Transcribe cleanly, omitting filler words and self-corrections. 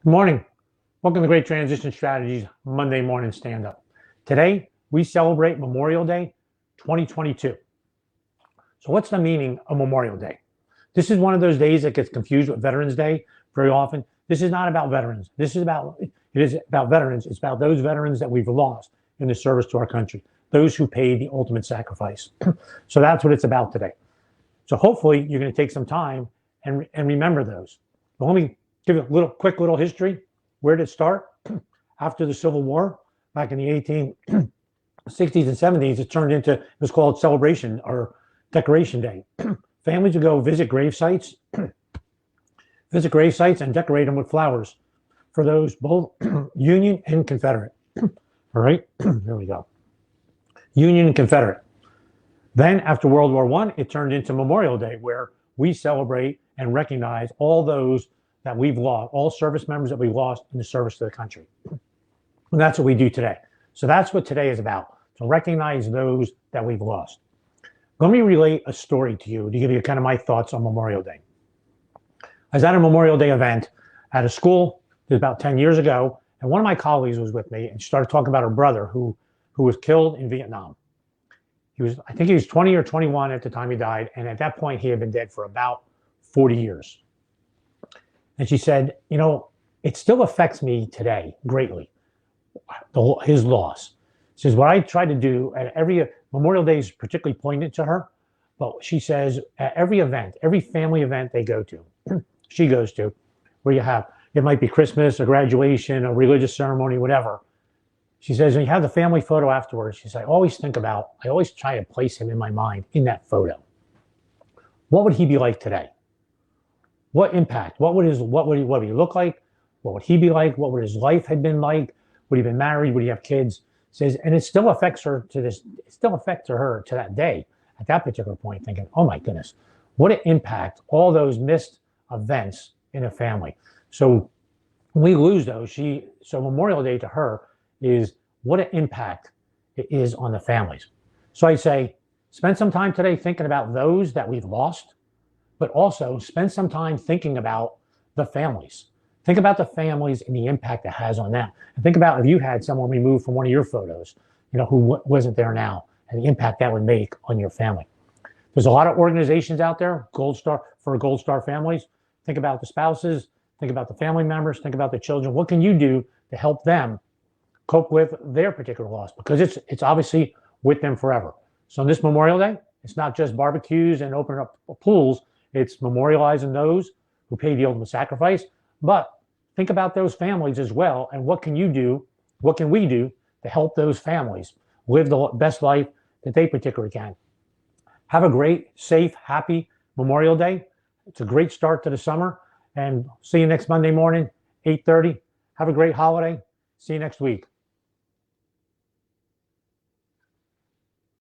Good morning. Welcome to Great Transition Strategies Monday Morning Standup. Today, we celebrate Memorial Day 2022. So what's the meaning of Memorial Day? This is one of those days that gets confused with Veterans Day very often. This is not about veterans. It is about veterans. It's about those veterans that we've lost in the service to our country, those who paid the ultimate sacrifice. So that's what it's about today. So hopefully you're going to take some time and remember those. But let me give you a quick little history. Where did it start? After the Civil War, back in the 1860s and 70s, it turned into, it was called Celebration or Decoration Day. Families would go visit grave sites and decorate them with flowers for those both Union and Confederate. All right, there we go. Union and Confederate. Then after World War I, it turned into Memorial Day, where we celebrate and recognize all those that we've lost, all service members that we've lost in the service to the country. And that's what we do today. So that's what today is about, to recognize those that we've lost. Let me relate a story to you to give you kind of my thoughts on Memorial Day. I was at a Memorial Day event at a school about 10 years ago, and one of my colleagues was with me, and she started talking about her brother who was killed in Vietnam. I think he was 20 or 21 at the time he died, and at that point he had been dead for about 40 years. And she said, you know, it still affects me today greatly, his loss. She says, what I try to do at every Memorial Day is particularly poignant to her, but she says at every event, every family event they go to, she goes to, where you have, it might be Christmas, a graduation, a religious ceremony, whatever. She says, when you have the family photo afterwards, she says, I always try to place him in my mind in that photo. What would he be like today? What impact? What would he look like? What would he be like? What would his life have been like? Would he have been married? Would he have kids? Says, and it still affects her to this. It still affects her to that day. At that particular point, thinking, oh my goodness, what an impact all those missed events in a family. So when we lose those, so Memorial Day to her is what an impact it is on the families. So I say, spend some time today thinking about those that we've lost, but also spend some time thinking about the families. Think about the families and the impact it has on them. And think about if you had someone removed from one of your photos, who wasn't there now, and the impact that would make on your family. There's a lot of organizations out there, Gold Star families. Think about the spouses, think about the family members, think about the children. What can you do to help them cope with their particular loss? Because it's obviously with them forever. So on this Memorial Day, it's not just barbecues and opening up pools. It's memorializing those who paid the ultimate sacrifice. But think about those families as well. And what can you do? What can we do to help those families live the best life that they particularly can? Have a great, safe, happy Memorial Day. It's a great start to the summer. And see you next Monday morning, 8:30. Have a great holiday. See you next week.